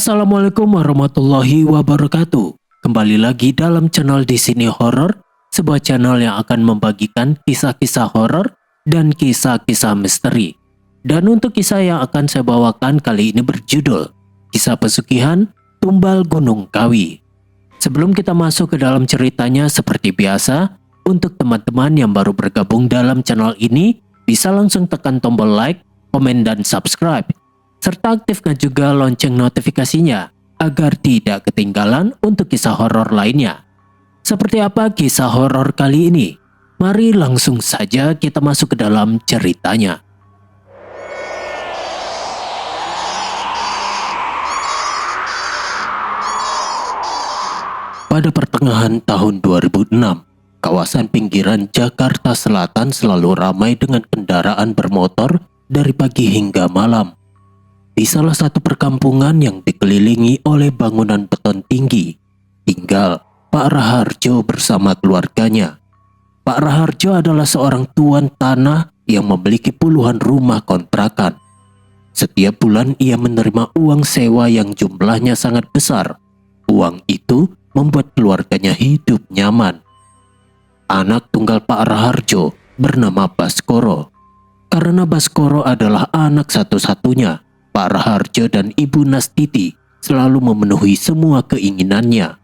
Assalamualaikum warahmatullahi wabarakatuh. Kembali lagi dalam channel Di Sini Horor, sebuah channel yang akan membagikan kisah-kisah horor dan kisah-kisah misteri. Dan untuk kisah yang akan saya bawakan kali ini berjudul Kisah Pesugihan Tumbal Gunung Kawi. Sebelum kita masuk ke dalam ceritanya, seperti biasa, untuk teman-teman yang baru bergabung dalam channel ini, bisa langsung tekan tombol like, komen, dan subscribe. Serta aktifkan juga lonceng notifikasinya agar tidak ketinggalan untuk kisah horor lainnya. Seperti apa kisah horor kali ini? Mari langsung saja kita masuk ke dalam ceritanya. Pada pertengahan tahun 2006, kawasan pinggiran Jakarta Selatan selalu ramai dengan kendaraan bermotor dari pagi hingga malam. Di salah satu perkampungan yang dikelilingi oleh bangunan beton tinggi, tinggal Pak Raharjo bersama keluarganya. Pak Raharjo adalah seorang tuan tanah yang memiliki puluhan rumah kontrakan. Setiap bulan ia menerima uang sewa yang jumlahnya sangat besar. Uang itu membuat keluarganya hidup nyaman. Anak tunggal Pak Raharjo bernama Baskoro. Karena Baskoro adalah anak satu-satunya, Pak Raharjo dan Ibu Nastiti selalu memenuhi semua keinginannya.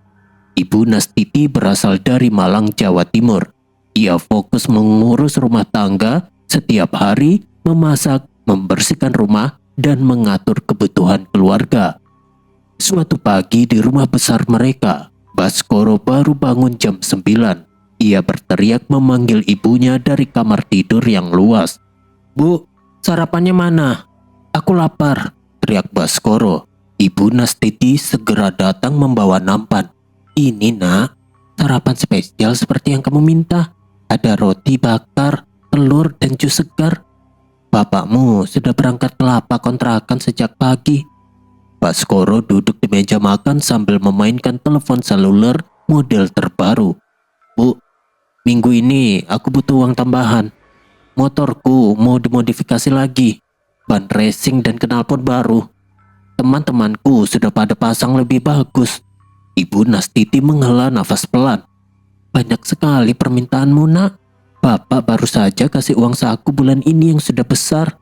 Ibu Nastiti berasal dari Malang, Jawa Timur. Ia fokus mengurus rumah tangga, setiap hari memasak, membersihkan rumah, dan mengatur kebutuhan keluarga. Suatu pagi di rumah besar mereka, Baskoro baru bangun jam 9. Ia berteriak memanggil ibunya dari kamar tidur yang luas. "Bu, sarapannya mana? Aku lapar," teriak Baskoro. Ibu Nastiti segera datang membawa nampan. "Ini nak, sarapan spesial seperti yang kamu minta. Ada roti bakar, telur, dan jus segar. Bapakmu sudah berangkat ke lapak kontrakan sejak pagi." Baskoro duduk di meja makan sambil memainkan telepon seluler model terbaru. "Bu, minggu ini aku butuh uang tambahan. Motorku mau dimodifikasi lagi. Ban racing dan knalpot baru. Teman-temanku sudah pada pasang lebih bagus." Ibu Nastiti menghela nafas pelan. "Banyak sekali permintaanmu, nak. Bapak baru saja kasih uang saku bulan ini yang sudah besar."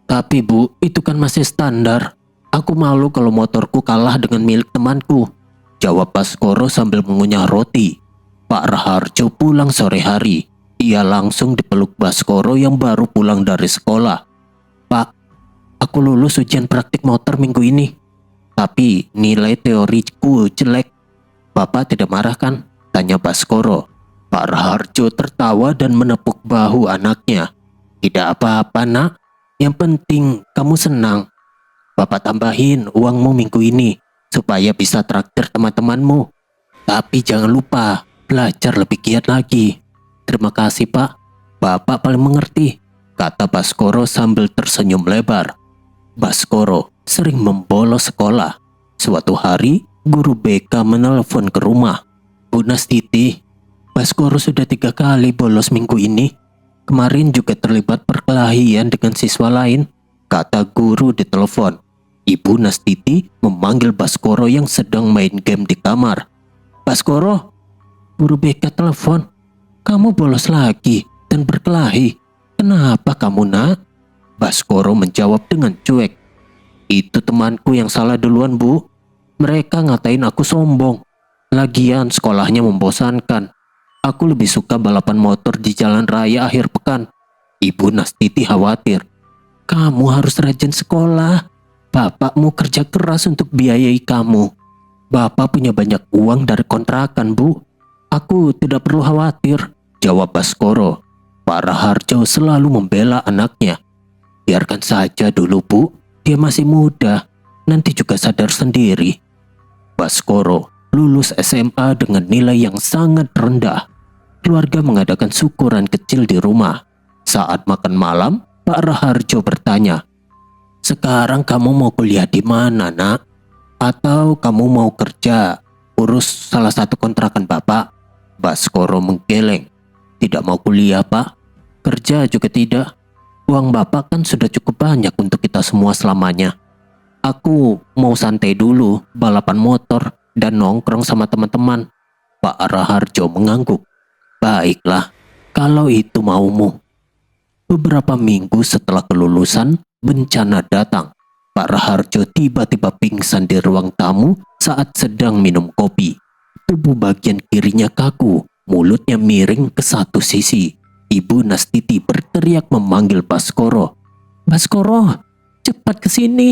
"Tapi bu, itu kan masih standar. Aku malu kalau motorku kalah dengan milik temanku," jawab Baskoro sambil mengunyah roti. Pak Raharjo pulang sore hari. Ia langsung dipeluk Baskoro yang baru pulang dari sekolah. "Pak, aku lulus ujian praktik motor minggu ini. Tapi nilai teoriku jelek. Bapak tidak marah kan?" tanya Baskoro. Pak Raharjo tertawa dan menepuk bahu anaknya. "Tidak apa-apa, nak. Yang penting kamu senang. Bapak tambahin uangmu minggu ini supaya bisa traktir teman-temanmu. Tapi jangan lupa belajar lebih giat lagi." "Terima kasih, Pak. Bapak paling mengerti," kata Baskoro sambil tersenyum lebar. Baskoro sering membolos sekolah. Suatu hari, guru BK menelepon ke rumah. "Bu Nastiti, Baskoro sudah 3 kali bolos minggu ini. Kemarin juga terlibat perkelahian dengan siswa lain," kata guru di telepon. Ibu Nastiti memanggil Baskoro yang sedang main game di kamar. "Baskoro, guru BK telepon. Kamu bolos lagi dan berkelahi. Kenapa kamu, nak?" Baskoro menjawab dengan cuek. "Itu temanku yang salah duluan, Bu. Mereka ngatain aku sombong. Lagian sekolahnya membosankan. Aku lebih suka balapan motor di jalan raya akhir pekan." Ibu Nastiti khawatir. "Kamu harus rajin sekolah. Bapakmu kerja keras untuk biayai kamu. Bapak punya banyak uang dari kontrakan, Bu. Aku tidak perlu khawatir," jawab Baskoro. Pak Raharjo selalu membela anaknya. "Biarkan saja dulu, Bu. Dia masih muda. Nanti juga sadar sendiri." Baskoro lulus SMA dengan nilai yang sangat rendah. Keluarga mengadakan syukuran kecil di rumah. Saat makan malam, Pak Raharjo bertanya, "Sekarang kamu mau kuliah di mana, nak? Atau kamu mau kerja, urus salah satu kontrakan Bapak?" Baskoro menggeleng. "Tidak mau kuliah, Pak. Kerja juga tidak. Uang Bapak kan sudah cukup banyak untuk kita semua selamanya. Aku mau santai dulu, balapan motor, dan nongkrong sama teman-teman. Pak Raharjo mengangguk. Baiklah, kalau itu maumu. Beberapa minggu setelah kelulusan, bencana datang. Pak Raharjo tiba-tiba pingsan di ruang tamu saat sedang minum kopi. Tubuh bagian kirinya kaku, mulutnya miring ke satu sisi. Ibu Nastiti berteriak memanggil Baskoro. Baskoro, cepat ke sini.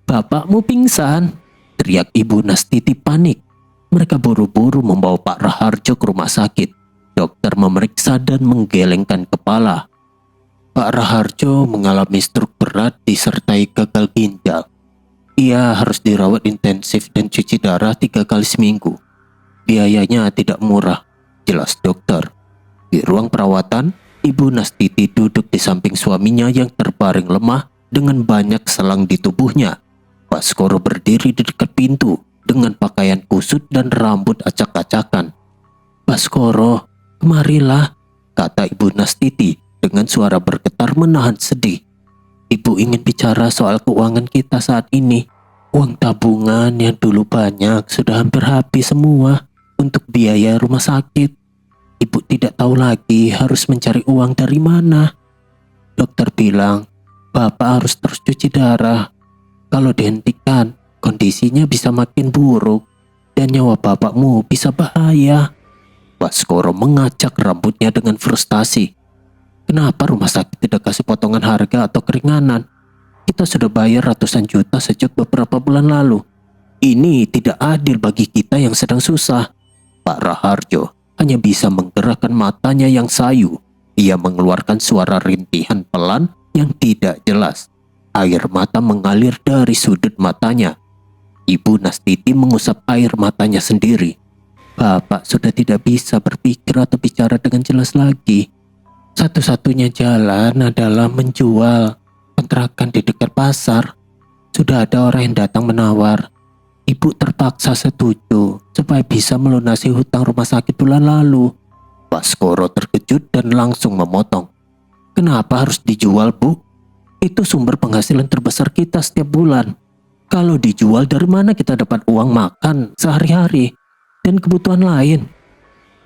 Bapakmu pingsan. Teriak Ibu Nastiti panik. Mereka buru-buru membawa Pak Raharjo ke rumah sakit. Dokter memeriksa dan menggelengkan kepala. Pak Raharjo mengalami stroke berat disertai gagal ginjal. Ia harus dirawat intensif dan cuci darah 3 kali seminggu. Biayanya tidak murah, jelas dokter. Di ruang perawatan, Ibu Nastiti duduk di samping suaminya yang terbaring lemah dengan banyak selang di tubuhnya. Baskoro berdiri di dekat pintu dengan pakaian kusut dan rambut acak-acakan. Baskoro, kemarilah, kata Ibu Nastiti dengan suara bergetar menahan sedih. Ibu ingin bicara soal keuangan kita saat ini. Uang tabungan yang dulu banyak sudah hampir habis semua untuk biaya rumah sakit. Ibu tidak tahu lagi harus mencari uang dari mana. Dokter bilang, Bapak harus terus cuci darah. Kalau dihentikan, kondisinya bisa makin buruk dan nyawa bapakmu bisa bahaya. Baskoro mengacak rambutnya dengan frustasi. Kenapa rumah sakit tidak kasih potongan harga atau keringanan? Kita sudah bayar ratusan juta sejak beberapa bulan lalu. Ini tidak adil bagi kita yang sedang susah. Pak Raharjo hanya bisa menggerakkan matanya yang sayu. Ia mengeluarkan suara rintihan pelan yang tidak jelas. Air mata mengalir dari sudut matanya. Ibu Nastiti mengusap air matanya sendiri. Bapak sudah tidak bisa berpikir atau bicara dengan jelas lagi. Satu-satunya jalan adalah menjual kontrakan di dekat pasar. Sudah ada orang yang datang menawar. Ibu terpaksa setuju supaya bisa melunasi hutang rumah sakit bulan lalu. Baskoro terkejut dan langsung memotong. Kenapa harus dijual, Bu? Itu sumber penghasilan terbesar kita setiap bulan. Kalau dijual, dari mana kita dapat uang makan sehari-hari dan kebutuhan lain?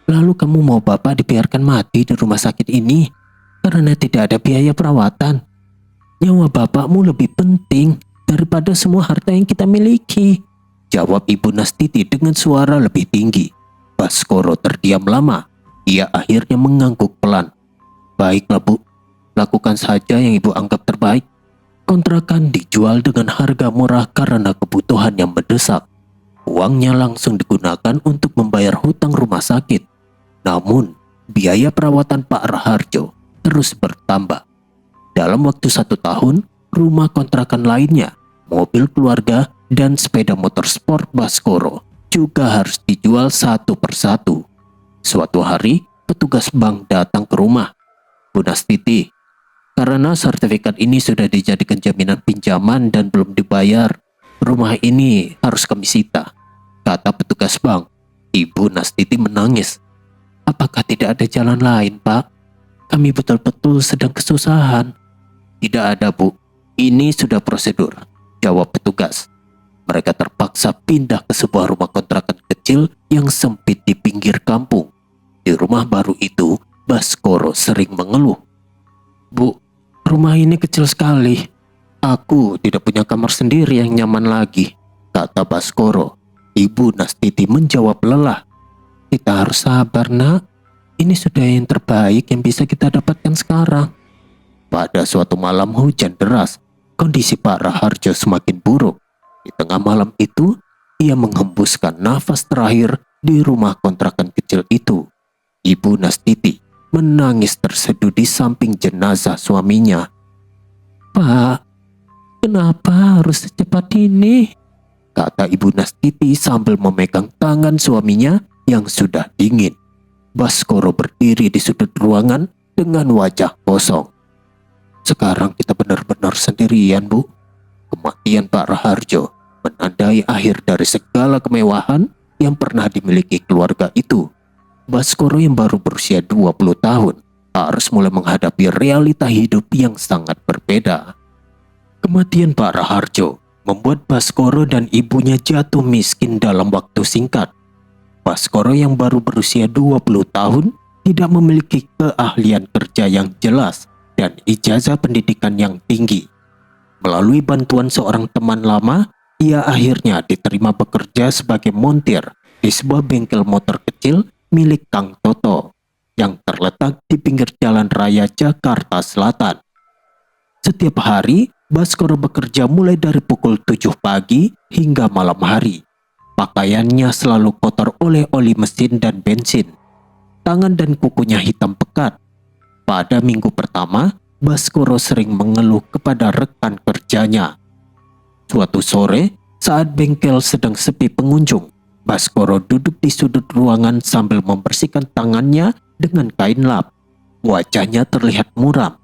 Lalu kamu mau Bapak dibiarkan mati di rumah sakit ini karena tidak ada biaya perawatan? Nyawa bapakmu lebih penting daripada semua harta yang kita miliki, jawab Ibu Nastiti dengan suara lebih tinggi. Baskoro terdiam lama. Ia akhirnya mengangguk pelan. Baiklah, Bu, lakukan saja yang Ibu anggap terbaik. Kontrakan dijual dengan harga murah karena kebutuhan yang mendesak. Uangnya langsung digunakan untuk membayar hutang rumah sakit. Namun, biaya perawatan Pak Raharjo terus bertambah. Dalam waktu 1 tahun, rumah kontrakan lainnya, mobil keluarga, dan sepeda motor sport Baskoro juga harus dijual satu persatu. Suatu hari, petugas bank datang ke rumah. Bu Nastiti, karena sertifikat ini sudah dijadikan jaminan pinjaman dan belum dibayar, rumah ini harus kami sita, kata petugas bank. Ibu Nastiti menangis. Apakah tidak ada jalan lain, Pak? Kami betul-betul sedang kesusahan. Tidak ada, Bu. Ini sudah prosedur, jawab petugas. Mereka terpaksa pindah ke sebuah rumah kontrakan kecil yang sempit di pinggir kampung. Di rumah baru itu, Baskoro sering mengeluh. Bu, rumah ini kecil sekali. Aku tidak punya kamar sendiri yang nyaman lagi, kata Baskoro. Ibu Nastiti menjawab lelah. Kita harus sabar, Nak. Ini sudah yang terbaik yang bisa kita dapatkan sekarang. Pada suatu malam hujan deras, kondisi Pak Raharjo semakin buruk. Di tengah malam itu, ia menghembuskan nafas terakhir di rumah kontrakan kecil itu. Ibu Nastiti menangis terseduh di samping jenazah suaminya. Pak, kenapa harus secepat ini? Kata Ibu Nastiti sambil memegang tangan suaminya yang sudah dingin. Baskoro berdiri di sudut ruangan dengan wajah kosong. Sekarang kita benar-benar sendirian, Bu. Kematian Pak Raharjo menandai akhir dari segala kemewahan yang pernah dimiliki keluarga itu. Baskoro yang baru berusia 20 tahun harus mulai menghadapi realita hidup yang sangat berbeda. Kematian Pak Raharjo membuat Baskoro dan ibunya jatuh miskin dalam waktu singkat. Baskoro yang baru berusia 20 tahun tidak memiliki keahlian kerja yang jelas dan ijazah pendidikan yang tinggi. Melalui bantuan seorang teman lama, ia akhirnya diterima bekerja sebagai montir di sebuah bengkel motor kecil milik Kang Toto yang terletak di pinggir jalan raya Jakarta Selatan. Setiap hari, Baskoro bekerja mulai dari pukul 7 pagi hingga malam hari. Pakaiannya selalu kotor oleh oli mesin dan bensin. Tangan dan kukunya hitam pekat. Pada minggu pertama, Baskoro sering mengeluh kepada rekan kerjanya. Suatu sore, saat bengkel sedang sepi pengunjung, Baskoro duduk di sudut ruangan sambil membersihkan tangannya dengan kain lap. Wajahnya terlihat muram.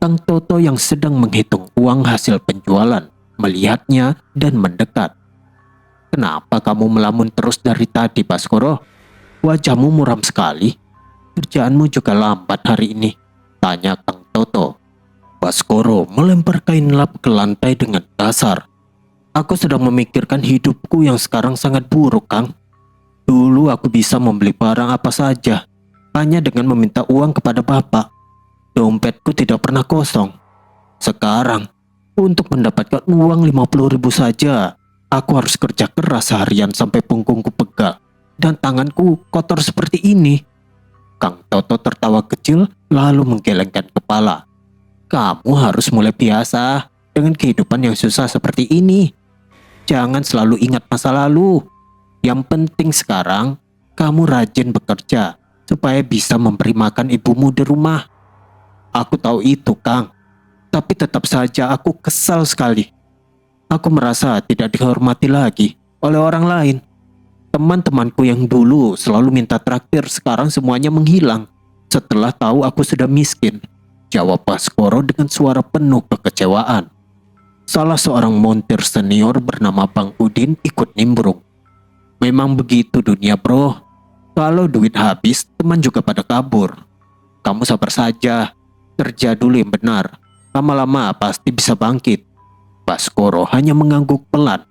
Kang Toto yang sedang menghitung uang hasil penjualan melihatnya dan mendekat. "Kenapa kamu melamun terus dari tadi, Baskoro? Wajahmu muram sekali. Kerjaanmu juga lambat hari ini," tanya Kang Toto. Baskoro melempar kain lap ke lantai dengan kasar. "Aku sedang memikirkan hidupku yang sekarang sangat buruk, Kang. Dulu aku bisa membeli barang apa saja, hanya dengan meminta uang kepada Bapak. Dompetku tidak pernah kosong. Sekarang, untuk mendapatkan uang 50.000 saja, aku harus kerja keras seharian sampai punggungku pegal dan tanganku kotor seperti ini." Kang Toto tertawa kecil lalu menggelengkan kepala. "Kamu harus mulai biasa dengan kehidupan yang susah seperti ini. Jangan selalu ingat masa lalu. Yang penting sekarang, kamu rajin bekerja supaya bisa memberi makan ibumu di rumah." "Aku tahu itu, Kang. Tapi tetap saja aku kesal sekali. Aku merasa tidak dihormati lagi oleh orang lain. Teman-temanku yang dulu selalu minta traktir sekarang semuanya menghilang setelah tahu aku sudah miskin," jawab Baskoro dengan suara penuh kekecewaan. Salah seorang montir senior bernama Bang Udin ikut nimbrung. "Memang begitu dunia, bro. Kalau duit habis, teman juga pada kabur. Kamu sabar saja. Kerja dulu yang benar. Lama-lama pasti bisa bangkit." Baskoro hanya mengangguk pelan,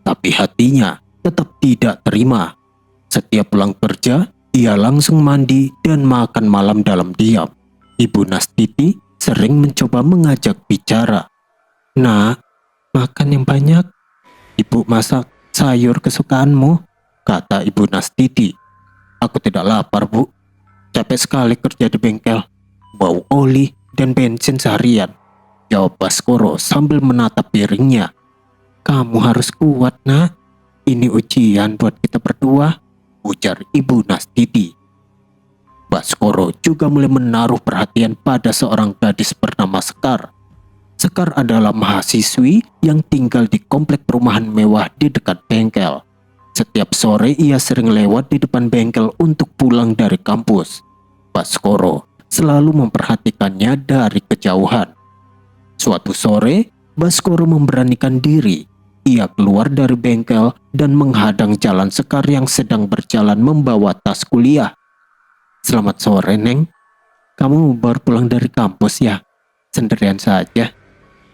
tapi hatinya tetap tidak terima. Setiap pulang kerja, ia langsung mandi dan makan malam dalam diam. Ibu Nastiti sering mencoba mengajak bicara. "Nak, makan yang banyak. Ibu masak sayur kesukaanmu," kata Ibu Nastiti. "Aku tidak lapar, Bu. Capek sekali kerja di bengkel. Bau oli dan bensin seharian," jawab Baskoro sambil menatap piringnya. "Kamu harus kuat, Nak. Ini ujian buat kita berdua," ujar Ibu Nastiti. Baskoro juga mulai menaruh perhatian pada seorang gadis bernama Sekar. Sekar adalah mahasiswi yang tinggal di komplek perumahan mewah di dekat bengkel. Setiap sore ia sering lewat di depan bengkel untuk pulang dari kampus. Baskoro selalu memperhatikannya dari kejauhan. Suatu sore, Baskoro memberanikan diri. Ia keluar dari bengkel dan menghadang jalan Sekar yang sedang berjalan membawa tas kuliah. "Selamat sore, Neng. Kamu baru pulang dari kampus ya? Sendirian saja.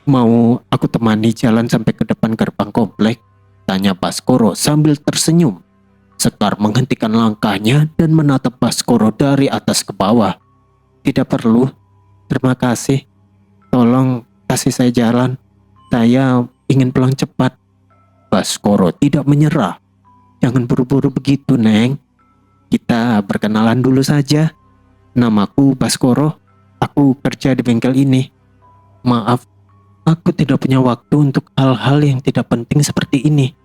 Mau aku temani jalan sampai ke depan gerbang komplek?" tanya Baskoro sambil tersenyum. Sekar menghentikan langkahnya dan menatap Baskoro dari atas ke bawah. "Tidak perlu. Terima kasih. Tolong kasih saya jalan. Saya ingin pulang cepat." Baskoro tidak menyerah. "Jangan buru-buru begitu, Neng. Kita berkenalan dulu saja. Namaku Baskoro. Aku kerja di bengkel ini. Maaf, aku tidak punya waktu untuk hal-hal yang tidak penting seperti ini.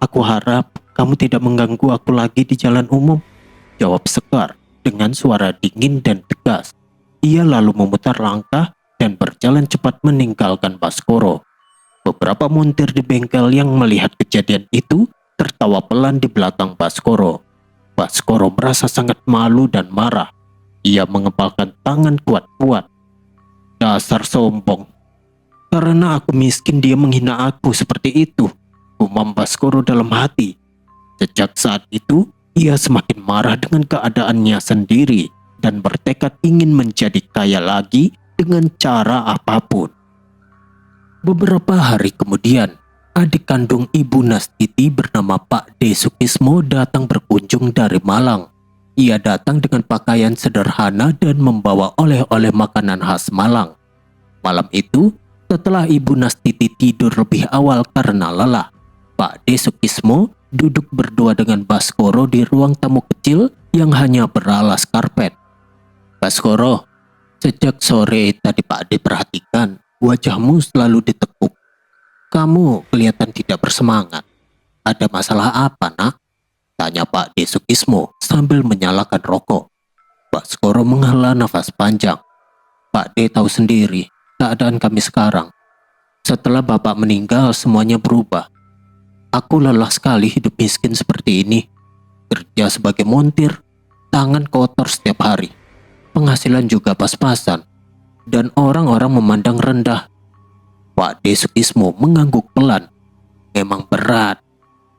Aku harap kamu tidak mengganggu aku lagi di jalan umum," jawab Sekar dengan suara dingin dan tegas. Ia lalu memutar langkah dan berjalan cepat meninggalkan Baskoro. Beberapa montir di bengkel yang melihat kejadian itu tertawa pelan di belakang Baskoro. Baskoro merasa sangat malu dan marah. Ia mengepalkan tangan kuat-kuat. "Dasar sombong. Karena aku miskin dia menghina aku seperti itu," gumam Baskoro dalam hati. Sejak saat itu, ia semakin marah dengan keadaannya sendiri dan bertekad ingin menjadi kaya lagi dengan cara apapun. Beberapa hari kemudian, adik kandung Ibu Nastiti bernama Pak D. Sukismo datang berkunjung dari Malang. Ia datang dengan pakaian sederhana dan membawa oleh-oleh makanan khas Malang. Malam itu, setelah Ibu Nastiti tidur lebih awal karena lelah, Pak D. Sukismo duduk berdua dengan Baskoro di ruang tamu kecil yang hanya beralas karpet. "Baskoro, sejak sore tadi Pak D perhatikan, wajahmu selalu ditekuk. Kamu kelihatan tidak bersemangat. Ada masalah apa, nak?" tanya Pak D. Sukismo sambil menyalakan rokok. Baskoro menghela nafas panjang. "Pak D tahu sendiri keadaan kami sekarang. Setelah bapak meninggal semuanya berubah. Aku lelah sekali hidup miskin seperti ini. Kerja sebagai montir, tangan kotor setiap hari. Penghasilan juga pas-pasan. Dan orang-orang memandang rendah." Pak D. Sukismo mengangguk pelan. "Memang berat.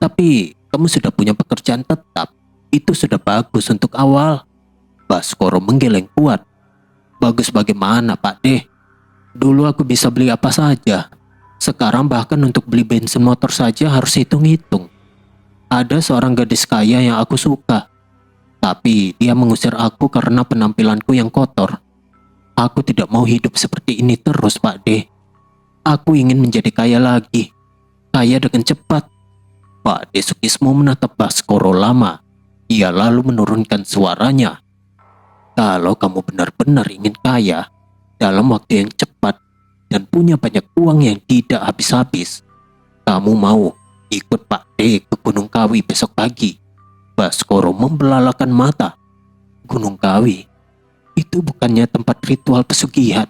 Tapi kamu sudah punya pekerjaan tetap. Itu sudah bagus untuk awal." Baskoro menggeleng kuat. "Bagus bagaimana, Pak D? Dulu aku bisa beli apa saja. Sekarang bahkan untuk beli bensin motor saja harus hitung-hitung. Ada seorang gadis kaya yang aku suka. Tapi dia mengusir aku karena penampilanku yang kotor. Aku tidak mau hidup seperti ini terus, Pak D. Aku ingin menjadi kaya lagi. Kaya dengan cepat." Pak D. Sukismo menatap Baskoro lama. Ia lalu menurunkan suaranya. "Kalau kamu benar-benar ingin kaya dalam waktu yang cepat dan punya banyak uang yang tidak habis-habis, kamu mau ikut Pak D ke Gunung Kawi besok pagi?" Baskoro membelalakan mata. "Gunung Kawi? Itu bukannya tempat ritual pesugihan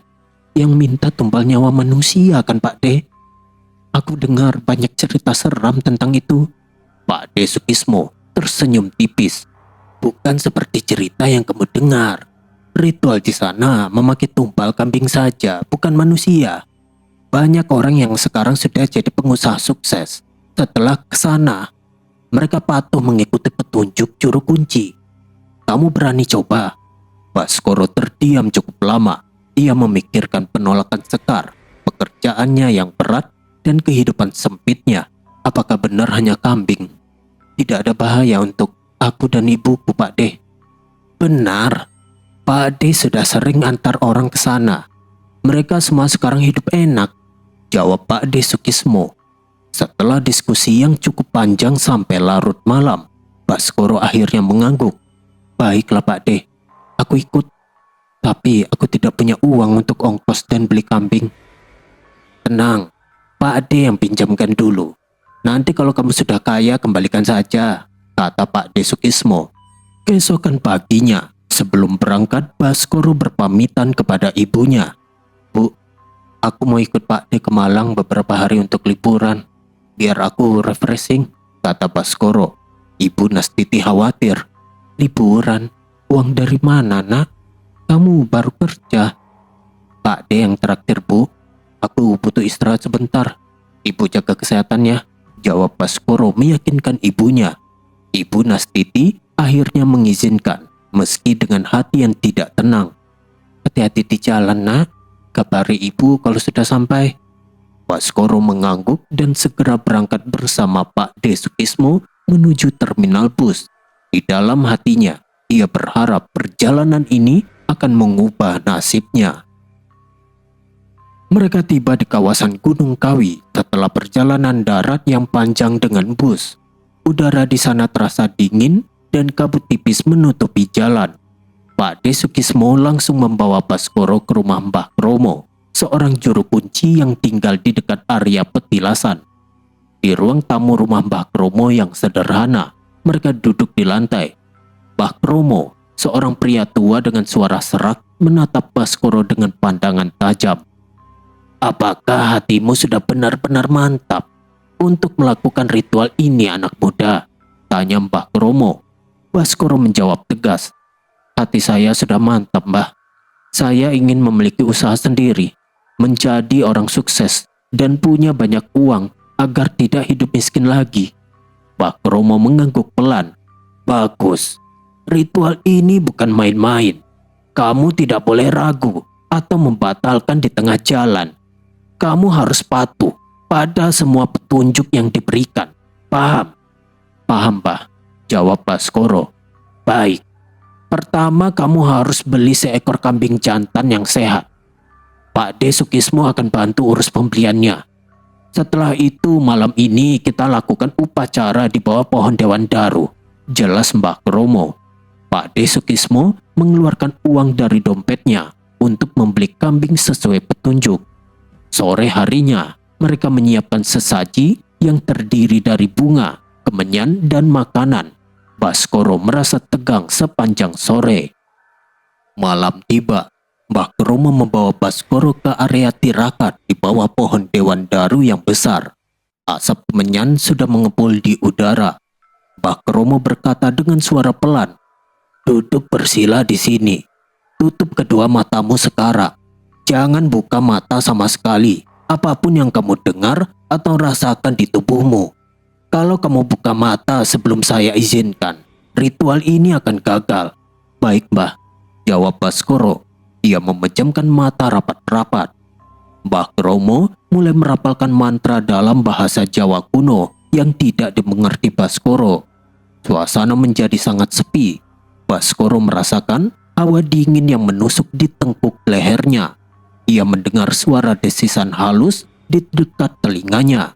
yang minta tumbal nyawa manusia kan, Pak D? Aku dengar banyak cerita seram tentang itu." Pak D. Sukismo tersenyum tipis. "Bukan seperti cerita yang kamu dengar. Ritual di sana memakai tumpal kambing saja, bukan manusia. Banyak orang yang sekarang sudah jadi pengusaha sukses. Setelah ke sana, mereka patuh mengikuti petunjuk juru kunci. Kamu berani coba?" Baskoro terdiam cukup lama. Ia memikirkan penolakan Sekar, pekerjaannya yang berat, dan kehidupan sempitnya. Apakah benar hanya kambing? Tidak ada bahaya untuk aku dan ibuku, Pak D. "Benar. Pak D sudah sering antar orang ke sana. Mereka semua sekarang hidup enak," jawab Pak D. Sukismo. Setelah diskusi yang cukup panjang sampai larut malam, Baskoro akhirnya mengangguk. "Baiklah, Pak D. Aku ikut. Tapi aku tidak punya uang untuk ongkos dan beli kambing." "Tenang, Pak D yang pinjamkan dulu. Nanti kalau kamu sudah kaya kembalikan saja," kata Pak D. Sukismo. Keesokan paginya, sebelum berangkat, Baskoro berpamitan kepada ibunya. "Bu, aku mau ikut Pak D ke Malang beberapa hari untuk liburan. Biar aku refreshing," kata Baskoro. Ibu Nastiti khawatir. "Liburan? Uang dari mana, nak? Kamu baru kerja." "Pak D yang traktir, Bu. Aku butuh istirahat sebentar. Ibu jaga kesehatannya," jawab Baskoro meyakinkan ibunya. Ibu Nastiti akhirnya mengizinkan, meski dengan hati yang tidak tenang. "Hati-hati di jalan, nak. Kabari ibu kalau sudah sampai." Baskoro mengangguk dan segera berangkat bersama Pak D. Sukismo menuju terminal bus. Di dalam hatinya, ia berharap perjalanan ini akan mengubah nasibnya. Mereka tiba di kawasan Gunung Kawi setelah perjalanan darat yang panjang dengan bus. Udara di sana terasa dingin dan kabut tipis menutupi jalan. Pak D. Sukismo langsung membawa Baskoro ke rumah Mbah Kromo, seorang juru kunci yang tinggal di dekat area petilasan. Di ruang tamu rumah Mbah Kromo yang sederhana, mereka duduk di lantai. Mbah Kromo, seorang pria tua dengan suara serak, menatap Baskoro dengan pandangan tajam. "Apakah hatimu sudah benar-benar mantap untuk melakukan ritual ini, anak muda?" tanya Mbah Kromo. Baskoro menjawab tegas. "Hati saya sudah mantap, Mbah. Saya ingin memiliki usaha sendiri, menjadi orang sukses, dan punya banyak uang agar tidak hidup miskin lagi." Mbah Kromo mengangguk pelan. "Bagus. Ritual ini bukan main-main. Kamu tidak boleh ragu atau membatalkan di tengah jalan. Kamu harus patuh pada semua petunjuk yang diberikan. Paham? Paham, Pak, jawab Baskoro. Baik, pertama kamu harus beli seekor kambing jantan yang sehat. Pak De Sukismo akan bantu urus pembeliannya. Setelah itu malam ini kita lakukan upacara di bawah pohon Dewan Daru, jelas Mbah Kromo. Pak De Sukismo mengeluarkan uang dari dompetnya untuk membeli kambing sesuai petunjuk. Sore harinya, mereka menyiapkan sesaji yang terdiri dari bunga, kemenyan, dan makanan. Baskoro merasa tegang sepanjang sore. Malam tiba, Mbah Kromo membawa Baskoro ke area tirakat di bawah pohon Dewan Daru yang besar. Asap kemenyan sudah mengepul di udara. Mbah Kromo berkata dengan suara pelan, "Duduk bersila di sini. Tutup kedua matamu sekarang. Jangan buka mata sama sekali. Apapun yang kamu dengar atau rasakan di tubuhmu. Kalau kamu buka mata sebelum saya izinkan, ritual ini akan gagal." "Baik, Mbah," jawab Baskoro. Dia memejamkan mata rapat-rapat. Mbah Kromo mulai merapalkan mantra dalam bahasa Jawa kuno yang tidak dimengerti Baskoro. Suasana menjadi sangat sepi. Baskoro merasakan hawa dingin yang menusuk di tengkuk lehernya. Ia mendengar suara desisan halus di dekat telinganya.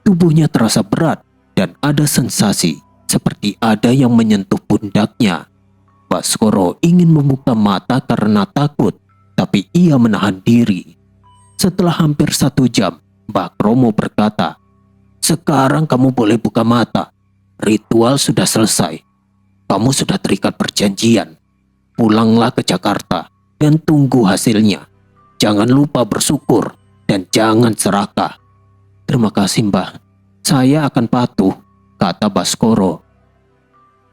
Tubuhnya terasa berat dan ada sensasi seperti ada yang menyentuh pundaknya. Baskoro ingin membuka mata karena takut, tapi ia menahan diri. Setelah hampir 1 jam, Mbah Kromo berkata, "Sekarang kamu boleh buka mata. Ritual sudah selesai. Kamu sudah terikat perjanjian. Pulanglah ke Jakarta dan tunggu hasilnya. Jangan lupa bersyukur dan jangan serakah." "Terima kasih, Mbah. Saya akan patuh," kata Baskoro.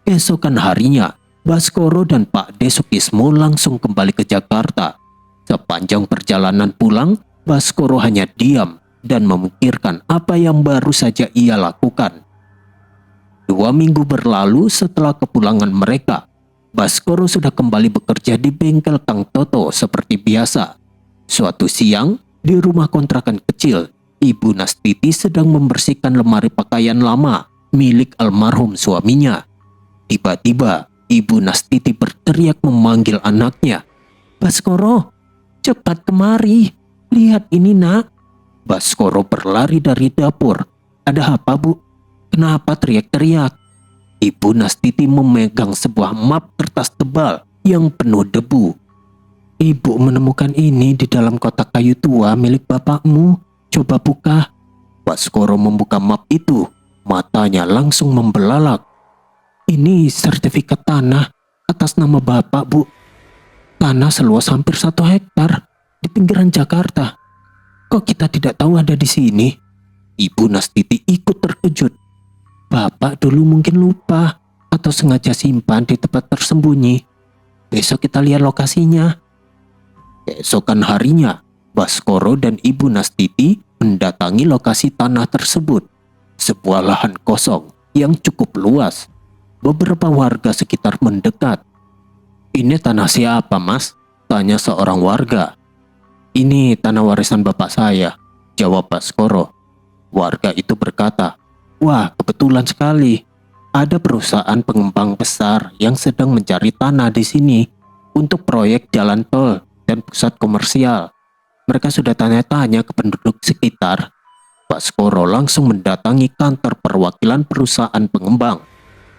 Keesokan harinya, Baskoro dan Pak De Sukismo langsung kembali ke Jakarta. Sepanjang perjalanan pulang, Baskoro hanya diam dan memikirkan apa yang baru saja ia lakukan. 2 minggu berlalu setelah kepulangan mereka. Baskoro sudah kembali bekerja di bengkel Kang Toto seperti biasa. Suatu siang, di rumah kontrakan kecil, Ibu Nastiti sedang membersihkan lemari pakaian lama milik almarhum suaminya. Tiba-tiba, Ibu Nastiti berteriak memanggil anaknya. "Baskoro, cepat kemari. Lihat ini, Nak." Baskoro berlari dari dapur. "Ada apa, Bu? Kenapa teriak-teriak?" Ibu Nastiti memegang sebuah map kertas tebal yang penuh debu. "Ibu menemukan ini di dalam kotak kayu tua milik bapakmu. Coba buka." Baskoro membuka map itu. Matanya langsung membelalak. "Ini sertifikat tanah atas nama Bapak, Bu. Tanah seluas hampir 1 hektar di pinggiran Jakarta. Kok kita tidak tahu ada di sini?" Ibu Nastiti ikut terkejut. "Bapak dulu mungkin lupa atau sengaja simpan di tempat tersembunyi. Besok kita lihat lokasinya." Keesokan harinya, Baskoro dan Ibu Nastiti mendatangi lokasi tanah tersebut. Sebuah lahan kosong yang cukup luas. Beberapa warga sekitar mendekat. "Ini tanah siapa, Mas?" tanya seorang warga. "Ini tanah warisan bapak saya," jawab Baskoro. Warga itu berkata, "Wah, kebetulan sekali. Ada perusahaan pengembang besar yang sedang mencari tanah di sini untuk proyek jalan tol dan pusat komersial. Mereka sudah tanya-tanya ke penduduk sekitar." Baskoro langsung mendatangi kantor perwakilan perusahaan pengembang.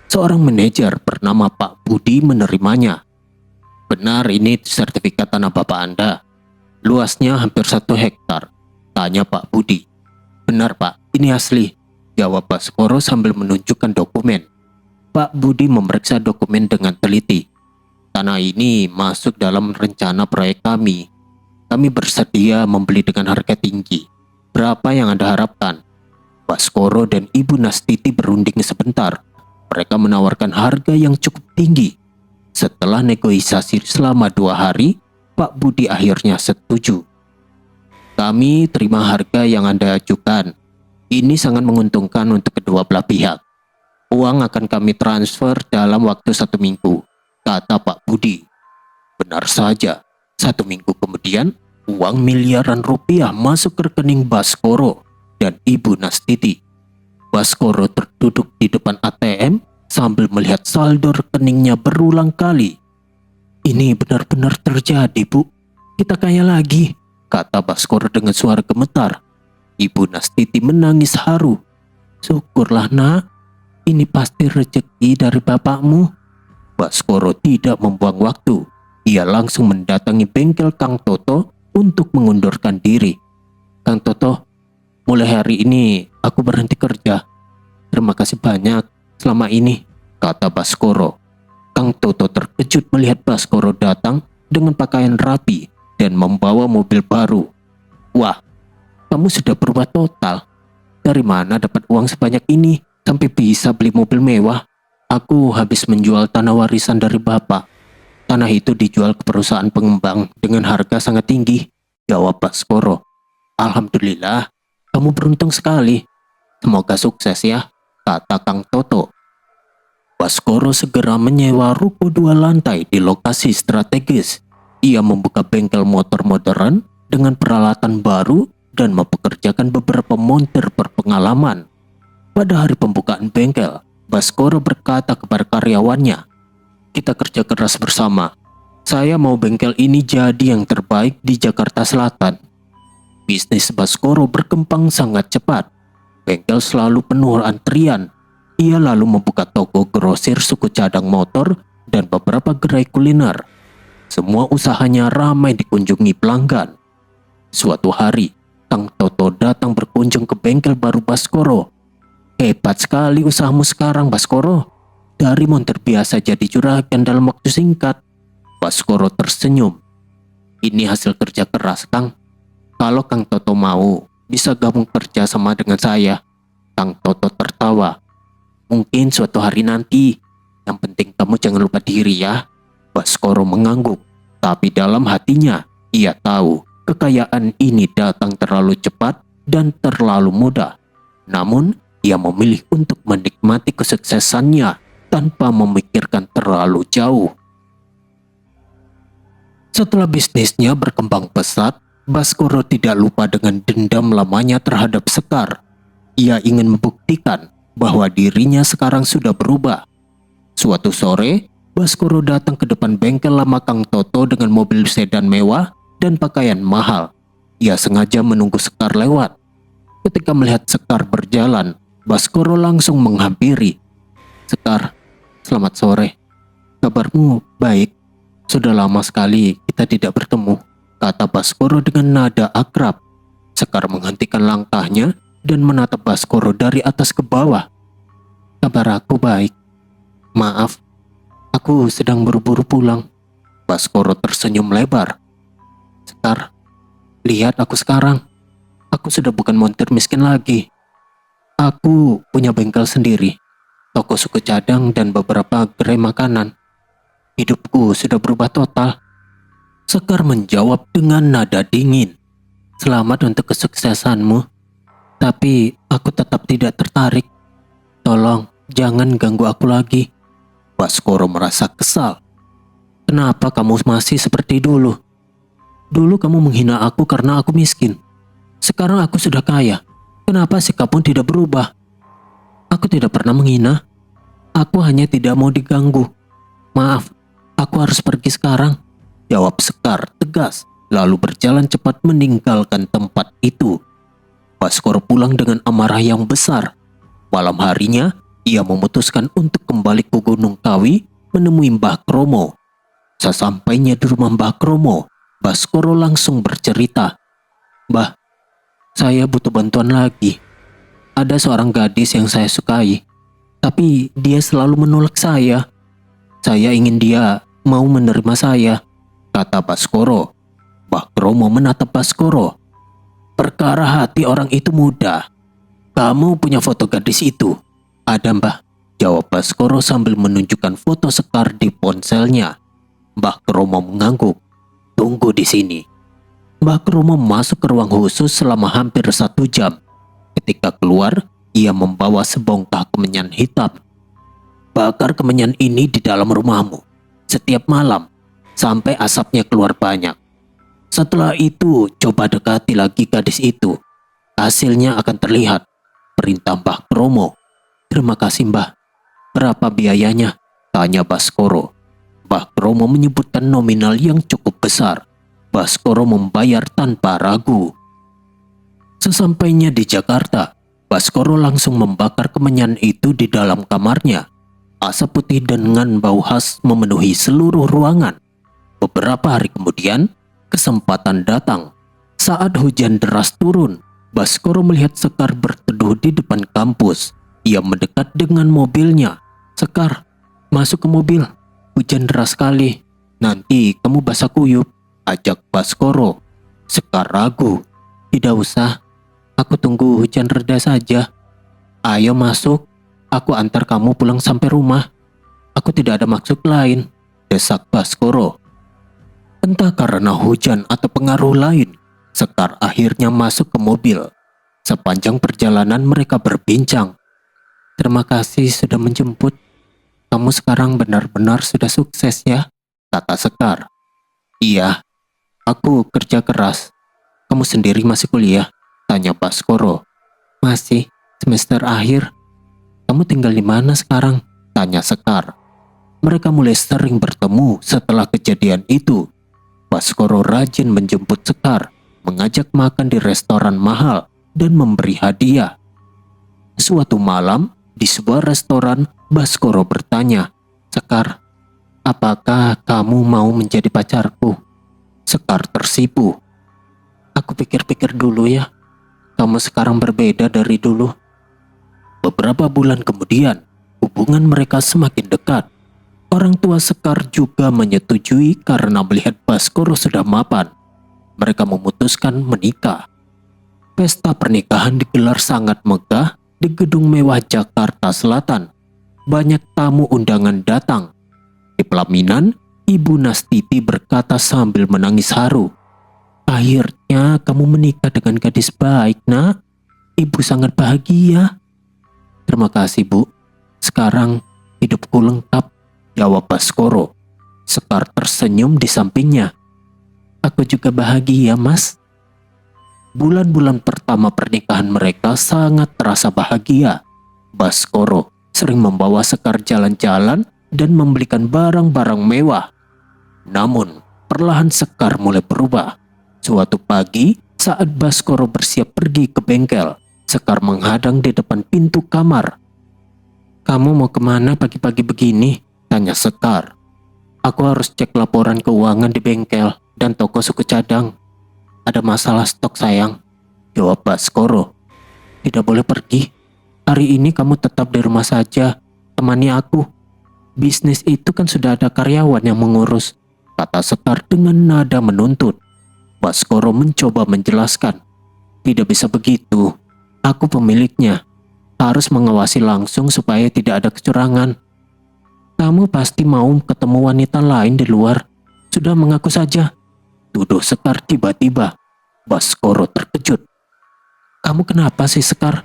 Seorang manajer bernama Pak Budi menerimanya. "Benar, ini sertifikat tanah bapak Anda. Luasnya hampir 1 hektar, tanya Pak Budi. "Benar, Pak, ini asli," jawab Baskoro sambil menunjukkan dokumen. Pak Budi memeriksa dokumen dengan teliti. "Tanah ini masuk dalam rencana proyek kami. Kami bersedia membeli dengan harga tinggi. Berapa yang Anda harapkan?" Baskoro dan Ibu Nastiti berunding sebentar. Mereka menawarkan harga yang cukup tinggi. Setelah negosiasi selama 2 hari, Pak Budi akhirnya setuju. "Kami terima harga yang Anda ajukan. Ini sangat menguntungkan untuk kedua belah pihak. Uang akan kami transfer dalam waktu 1 minggu, kata Pak Budi. Benar saja, 1 minggu kemudian, uang miliaran rupiah masuk ke rekening Baskoro. dan Ibu Nastiti. Baskoro terduduk di depan ATM sambil melihat saldo rekeningnya berulang kali. "Ini benar-benar terjadi, Bu. Kita kaya lagi," kata Baskoro dengan suara gemetar. Ibu Nastiti menangis haru. "Syukurlah, Nak. Ini pasti rezeki dari bapakmu." Baskoro tidak membuang waktu. Ia langsung mendatangi bengkel Kang Toto untuk mengundurkan diri. "Kang Toto, mulai hari ini aku berhenti kerja. Terima kasih banyak selama ini," kata Baskoro. Kang Toto terkejut melihat Baskoro datang dengan pakaian rapi dan membawa mobil baru. "Wah, kamu sudah berubah total. Dari mana dapat uang sebanyak ini sampai bisa beli mobil mewah?" "Aku habis menjual tanah warisan dari bapak. Tanah itu dijual ke perusahaan pengembang dengan harga sangat tinggi," jawab Baskoro. "Alhamdulillah, kamu beruntung sekali. Semoga sukses ya," kata Kang Toto. Baskoro segera menyewa ruko 2 lantai di lokasi strategis. Ia membuka bengkel motor modern dengan peralatan baru dan mempekerjakan beberapa montir berpengalaman. Pada hari pembukaan bengkel, Baskoro berkata kepada karyawannya, "Kita kerja keras bersama. Saya mau bengkel ini jadi yang terbaik di Jakarta Selatan." Bisnis Baskoro berkembang sangat cepat. Bengkel selalu penuh antrian. Ia lalu membuka toko grosir suku cadang motor dan beberapa gerai kuliner. Semua usahanya ramai dikunjungi pelanggan. Suatu hari, Kang Toto datang berkunjung ke bengkel baru Baskoro. "Hebat sekali usahamu sekarang, Baskoro. Dari montir biasa jadi juragan dalam waktu singkat." Baskoro tersenyum. "Ini hasil kerja keras, Kang. Kalau Kang Toto mau, bisa gabung kerja sama dengan saya." Kang Toto tertawa. "Mungkin suatu hari nanti. Yang penting kamu jangan lupa diri ya." Baskoro mengangguk. Tapi dalam hatinya, ia tahu kekayaan ini datang terlalu cepat dan terlalu mudah. Namun, ia memilih untuk menikmati kesuksesannya tanpa memikirkan terlalu jauh. Setelah bisnisnya berkembang pesat, Baskoro tidak lupa dengan dendam lamanya terhadap Sekar. Ia ingin membuktikan bahwa dirinya sekarang sudah berubah. Suatu sore, Baskoro datang ke depan bengkel lama Kang Toto dengan mobil sedan mewah dan pakaian mahal. Ia sengaja menunggu Sekar lewat. Ketika melihat Sekar berjalan, Baskoro langsung menghampiri. "Sekar, selamat sore. Kabarmu baik? Sudah lama sekali kita tidak bertemu," kata Baskoro dengan nada akrab. Sekar menghentikan langkahnya dan menatap Baskoro dari atas ke bawah. "Kabar aku baik. Maaf, aku sedang buru-buru pulang." Baskoro tersenyum lebar. "Sekar, lihat aku sekarang. Aku sudah bukan montir miskin lagi. Aku punya bengkel sendiri, toko suku cadang dan beberapa gerai makanan. Hidupku sudah berubah total." Sekar menjawab dengan nada dingin. "Selamat untuk kesuksesanmu. Tapi aku tetap tidak tertarik. Tolong jangan ganggu aku lagi." Baskoro merasa kesal. "Kenapa kamu masih seperti dulu? Dulu kamu menghina aku karena aku miskin. Sekarang aku sudah kaya. Kenapa sikapmu tidak berubah?" "Aku tidak pernah menghina. Aku hanya tidak mau diganggu. Maaf, aku harus pergi sekarang," jawab Sekar tegas, lalu berjalan cepat meninggalkan tempat itu. Baskoro pulang dengan amarah yang besar. Malam harinya, ia memutuskan untuk kembali ke Gunung Kawi menemui Mbah Kromo. Sesampainya di rumah Mbah Kromo, Baskoro langsung bercerita. "Mbah, saya butuh bantuan lagi. Ada seorang gadis yang saya sukai, tapi dia selalu menolak saya. Saya ingin dia mau menerima saya," kata Baskoro. Mbah Kromo menatap Baskoro. "Perkara hati orang itu mudah. Kamu punya foto gadis itu?" "Ada, Mbah," jawab Baskoro sambil menunjukkan foto Sekar di ponselnya. Mbah Kromo mengangguk. "Tunggu di sini." Mbah Kromo masuk ke ruang khusus selama hampir 1 jam. Ketika keluar, ia membawa sebongkah kemenyan hitam. "Bakar kemenyan ini di dalam rumahmu setiap malam sampai asapnya keluar banyak. Setelah itu, coba dekati lagi gadis itu. hasilnya akan terlihat, perintah Mbah Kromo. Terima kasih Mbah. Berapa biayanya? Tanya Baskoro. Mbah Kromo menyebutkan nominal yang cukup besar. Baskoro membayar tanpa ragu. Sesampainya di Jakarta, Baskoro langsung membakar kemenyan itu di dalam kamarnya. Asap putih dengan bau khas memenuhi seluruh ruangan. Beberapa hari kemudian, kesempatan datang. Saat hujan deras turun, Baskoro melihat Sekar berteduh di depan kampus. Ia mendekat dengan mobilnya. Sekar, masuk ke mobil. Hujan deras sekali. Nanti kamu basah kuyup, ajak Baskoro. Sekar ragu. Tidak usah, aku tunggu hujan reda saja. Ayo masuk, aku antar kamu pulang sampai rumah. Aku tidak ada maksud lain, desak Baskoro. Entah karena hujan atau pengaruh lain, Sekar akhirnya masuk ke mobil. Sepanjang perjalanan mereka berbincang. Terima kasih sudah menjemput. Kamu sekarang benar-benar sudah sukses ya, kata Sekar. Iya, aku kerja keras. Kamu sendiri masih kuliah? Tanya Baskoro. Masih, semester akhir. Kamu tinggal di mana sekarang? Tanya Sekar. Mereka mulai sering bertemu setelah kejadian itu. Baskoro rajin menjemput Sekar, mengajak makan di restoran mahal, dan memberi hadiah. Suatu malam, di sebuah restoran, Baskoro bertanya, Sekar, apakah kamu mau menjadi pacarku? Sekar tersipu. Aku pikir-pikir dulu ya. Kamu sekarang berbeda dari dulu. Beberapa bulan kemudian, hubungan mereka semakin dekat. Orang tua Sekar juga menyetujui karena melihat Baskoro sudah mapan. Mereka memutuskan menikah. Pesta pernikahan digelar sangat megah di gedung mewah Jakarta Selatan. Banyak tamu undangan datang. Di pelaminan, Ibu Nastiti berkata sambil menangis haru. Akhirnya kamu menikah dengan gadis baik, Nak. Ibu sangat bahagia. Terima kasih, Bu. Sekarang hidupku lengkap, jawab Baskoro. Sekar tersenyum di sampingnya. Aku juga bahagia, Mas. Bulan-bulan pertama pernikahan mereka sangat terasa bahagia. Baskoro sering membawa Sekar jalan-jalan dan membelikan barang-barang mewah. Namun, perlahan Sekar mulai berubah. Suatu pagi, saat Baskoro bersiap pergi ke bengkel, Sekar menghadang di depan pintu kamar. Kamu mau kemana pagi-pagi begini? Tanya Sekar. Aku harus cek laporan keuangan di bengkel dan toko suku cadang. Ada masalah stok sayang, jawab Baskoro. Tidak boleh pergi. Hari ini kamu tetap di rumah saja, temani aku. Bisnis itu kan sudah ada karyawan yang mengurus, kata Sekar dengan nada menuntut. Baskoro mencoba menjelaskan. Tidak bisa begitu. Aku pemiliknya. Harus mengawasi langsung supaya tidak ada kecurangan. Kamu pasti mau ketemu wanita lain di luar. Sudah mengaku saja, tuduh Sekar tiba-tiba. Baskoro terkejut. Kamu kenapa sih, Sekar?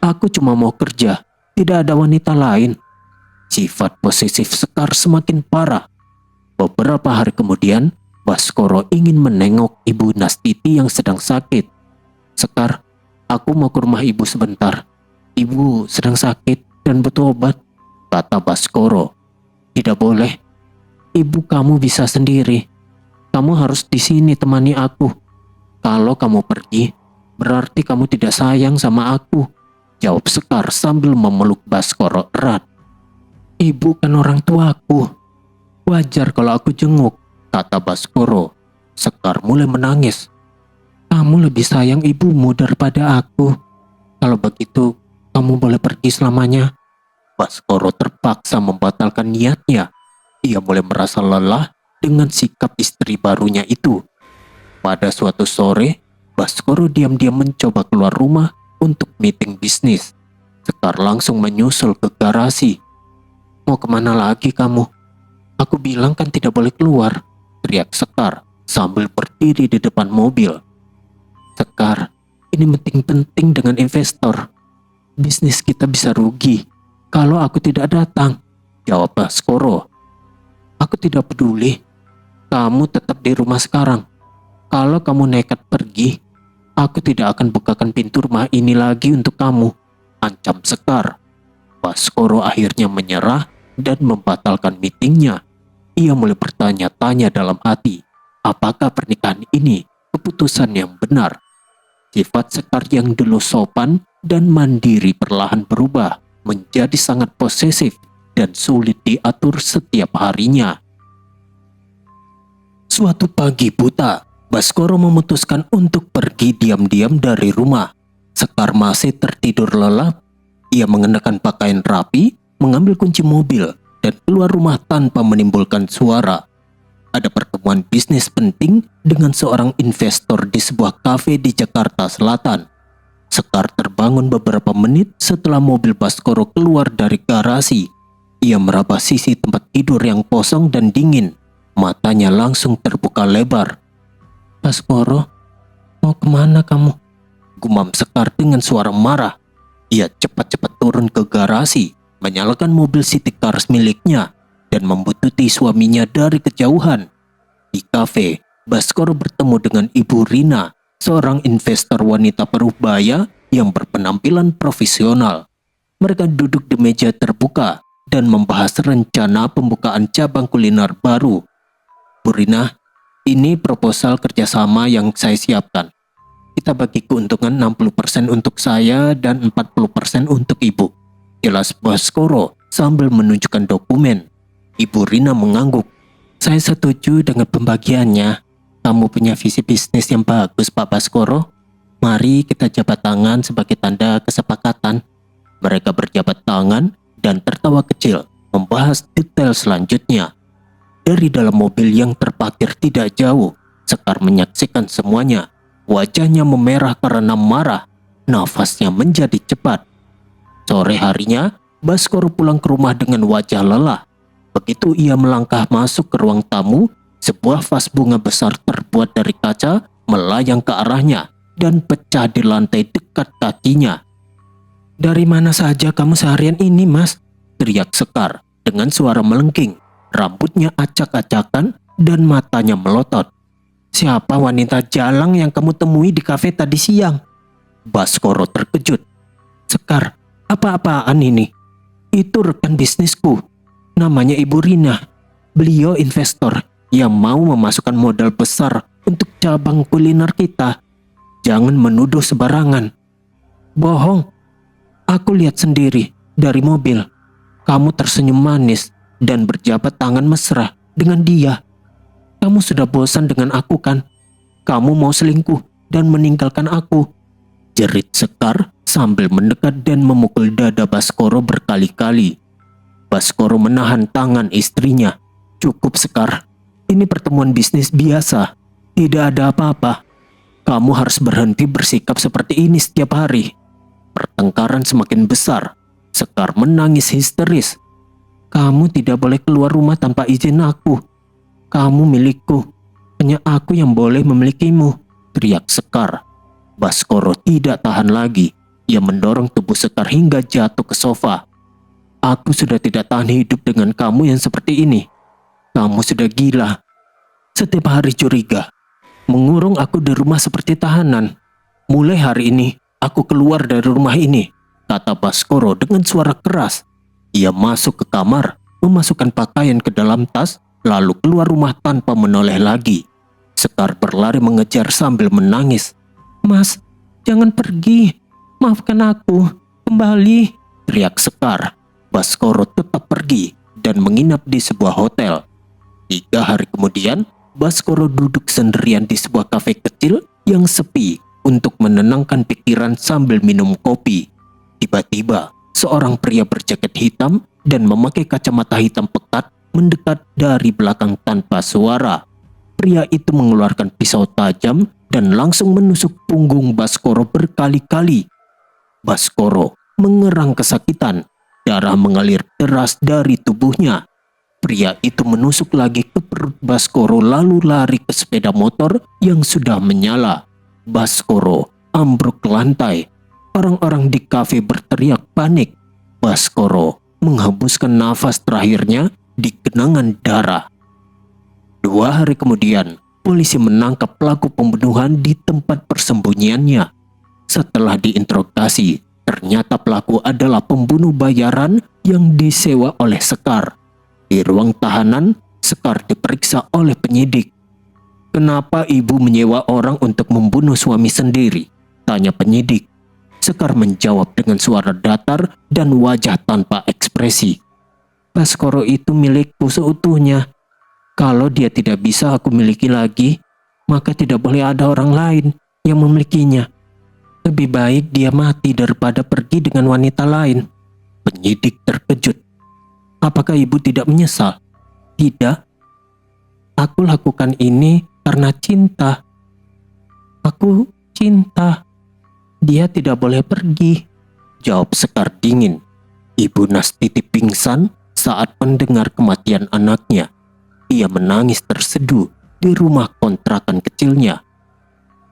Aku cuma mau kerja, tidak ada wanita lain. Sifat posesif Sekar semakin parah. Beberapa hari kemudian, Baskoro ingin menengok Ibu Nastiti yang sedang sakit. Sekar, aku mau ke rumah ibu sebentar. Ibu sedang sakit dan butuh obat, kata Baskoro. Tidak boleh. Ibu kamu bisa sendiri. Kamu harus di sini temani aku. Kalau kamu pergi, berarti kamu tidak sayang sama aku, jawab Sekar sambil memeluk Baskoro erat. Ibu kan orang tuaku. Wajar kalau aku jenguk, kata Baskoro. Sekar mulai menangis. Kamu lebih sayang ibumu daripada aku. Kalau begitu, kamu boleh pergi selamanya. Baskoro terpaksa membatalkan niatnya. Ia mulai merasa lelah dengan sikap istri barunya itu. Pada suatu sore, Baskoro diam-diam mencoba keluar rumah untuk meeting bisnis. Sekar langsung menyusul ke garasi. Mau kemana lagi kamu? Aku bilang kan tidak boleh keluar, teriak Sekar sambil berdiri di depan mobil. Sekar, ini penting-penting dengan investor. Bisnis kita bisa rugi kalau aku tidak datang, jawab Baskoro. Aku tidak peduli. Kamu tetap di rumah sekarang. Kalau kamu nekat pergi, Aku tidak akan bukakan pintu rumah ini lagi untuk kamu, ancam Sekar. Baskoro akhirnya menyerah dan membatalkan meetingnya. Ia mulai bertanya-tanya dalam hati, apakah pernikahan ini keputusan yang benar? Sifat Sekar yang dulu sopan dan mandiri perlahan berubah menjadi sangat posesif dan sulit diatur setiap harinya. Suatu pagi buta, Baskoro memutuskan untuk pergi diam-diam dari rumah. Sekar masih tertidur lelap. Ia mengenakan pakaian rapi, mengambil kunci mobil, dan keluar rumah tanpa menimbulkan suara. Ada pertemuan bisnis penting dengan seorang investor di sebuah kafe di Jakarta Selatan. Sekar terbangun beberapa menit setelah mobil Baskoro keluar dari garasi. Ia meraba sisi tempat tidur yang kosong dan dingin. Matanya langsung terbuka lebar. Baskoro, mau kemana kamu? Gumam Sekar dengan suara marah. Ia cepat-cepat turun ke garasi, menyalakan mobil city cars miliknya, dan membuntuti suaminya dari kejauhan. Di kafe, Baskoro bertemu dengan Ibu Rina, seorang investor wanita parubaya yang berpenampilan profesional. Mereka duduk di meja terbuka dan membahas rencana pembukaan cabang kuliner baru. Bu Rina, ini proposal kerjasama yang saya siapkan. Kita bagi keuntungan 60% untuk saya dan 40% untuk ibu, jelas Baskoro sambil menunjukkan dokumen. Ibu Rina mengangguk. Saya setuju dengan pembagiannya. Kamu punya visi bisnis yang bagus, Pak Baskoro. Mari kita jabat tangan sebagai tanda kesepakatan. Mereka berjabat tangan dan tertawa kecil membahas detail selanjutnya. Dari dalam mobil yang terparkir tidak jauh, Sekar menyaksikan semuanya. Wajahnya memerah karena marah. Nafasnya menjadi cepat. Sore harinya, Baskoro pulang ke rumah dengan wajah lelah. Begitu ia melangkah masuk ke ruang tamu, sebuah vas bunga besar terbuat dari kaca melayang ke arahnya dan pecah di lantai dekat kakinya. Dari mana saja kamu seharian ini, Mas? Teriak Sekar dengan suara melengking. Rambutnya acak-acakan dan matanya melotot. Siapa wanita jalang yang kamu temui di kafe tadi siang? Baskoro terkejut. Sekar, apa-apaan ini? Itu rekan bisnisku. Namanya Ibu Rina. Beliau investor yang mau memasukkan modal besar untuk cabang kuliner kita. Jangan menuduh sembarangan. Bohong. Aku lihat sendiri dari mobil. Kamu tersenyum manis dan berjabat tangan mesra dengan dia. Kamu sudah bosan dengan aku kan? Kamu mau selingkuh dan meninggalkan aku. Jerit Sekar sambil mendekat dan memukul dada Baskoro berkali-kali. Baskoro menahan tangan istrinya. Cukup Sekar, ini pertemuan bisnis biasa. Tidak ada apa-apa. Kamu harus berhenti bersikap seperti ini setiap hari. Pertengkaran semakin besar. Sekar menangis histeris. Kamu tidak boleh keluar rumah tanpa izin aku. Kamu milikku. Hanya aku yang boleh memilikimu, teriak Sekar. Baskoro tidak tahan lagi. Ia mendorong tubuh Sekar hingga jatuh ke sofa. Aku sudah tidak tahan hidup dengan kamu yang seperti ini. Kamu sudah gila. Setiap hari curiga. Mengurung aku di rumah seperti tahanan. Mulai hari ini, aku keluar dari rumah ini, kata Baskoro dengan suara keras. Ia masuk ke kamar, memasukkan pakaian ke dalam tas, lalu keluar rumah tanpa menoleh lagi. Sekar berlari mengejar sambil menangis. Mas, jangan pergi. Maafkan aku. Kembali, teriak Sekar. Baskoro tetap pergi dan menginap di sebuah hotel. 3 hari kemudian, Baskoro duduk sendirian di sebuah kafe kecil yang sepi untuk menenangkan pikiran sambil minum kopi. Tiba-tiba, seorang pria berjaket hitam dan memakai kacamata hitam pekat mendekat dari belakang tanpa suara. Pria itu mengeluarkan pisau tajam dan langsung menusuk punggung Baskoro berkali-kali. Baskoro mengerang kesakitan. Darah mengalir deras dari tubuhnya. Pria itu menusuk lagi ke perut Baskoro lalu lari ke sepeda motor yang sudah menyala. Baskoro ambruk ke lantai. Orang-orang di kafe berteriak panik. Baskoro menghembuskan nafas terakhirnya di genangan darah. 2 hari kemudian, polisi menangkap pelaku pembunuhan di tempat persembunyiannya. Setelah diinterogasi, ternyata pelaku adalah pembunuh bayaran yang disewa oleh Sekar. Di ruang tahanan, Sekar diperiksa oleh penyidik. "Kenapa ibu menyewa orang untuk membunuh suami sendiri?" tanya penyidik. Sekar menjawab dengan suara datar dan wajah tanpa ekspresi. "Baskoro itu milikku seutuhnya. Kalau dia tidak bisa aku miliki lagi, maka tidak boleh ada orang lain yang memilikinya. Lebih baik dia mati daripada pergi dengan wanita lain." Penyidik terkejut. "Apakah ibu tidak menyesal?" "Tidak. Aku lakukan ini karena cinta. Aku cinta. Dia tidak boleh pergi," jawab Sekar dingin. Ibu Nastiti pingsan saat mendengar kematian anaknya. Ia menangis terseduh di rumah kontrakan kecilnya.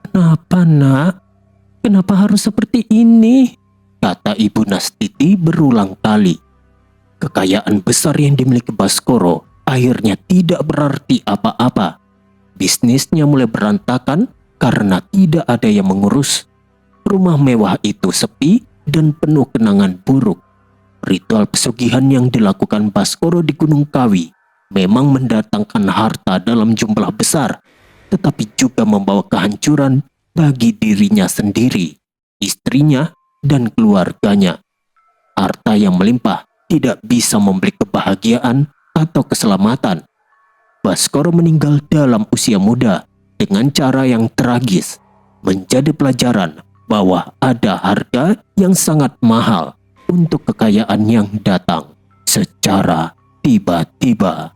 "Kenapa, Nak? Kenapa harus seperti ini?" kata Ibu Nastiti berulang kali. Kekayaan besar yang dimiliki Baskoro akhirnya tidak berarti apa-apa. Bisnisnya mulai berantakan karena tidak ada yang mengurus. Rumah mewah itu sepi dan penuh kenangan buruk. Ritual pesugihan yang dilakukan Baskoro di Gunung Kawi memang mendatangkan harta dalam jumlah besar, tetapi juga membawa kehancuran bagi dirinya sendiri, istrinya, dan keluarganya. Harta yang melimpah tidak bisa membeli kebahagiaan atau keselamatan. Baskoro meninggal dalam usia muda dengan cara yang tragis, menjadi pelajaran bahwa ada harga yang sangat mahal untuk kekayaan yang datang secara tiba-tiba.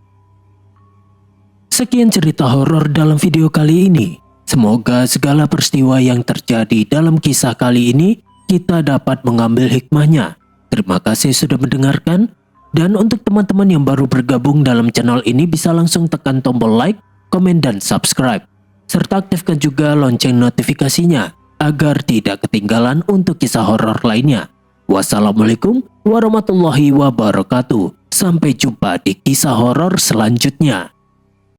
Sekian cerita horor dalam video kali ini. Semoga segala peristiwa yang terjadi dalam kisah kali ini kita dapat mengambil hikmahnya. Terima kasih sudah mendengarkan. Dan untuk teman-teman yang baru bergabung dalam channel ini bisa langsung tekan tombol like, komen, dan subscribe. Serta aktifkan juga lonceng notifikasinya agar tidak ketinggalan untuk kisah horor lainnya. Wassalamualaikum warahmatullahi wabarakatuh. Sampai jumpa di kisah horor selanjutnya.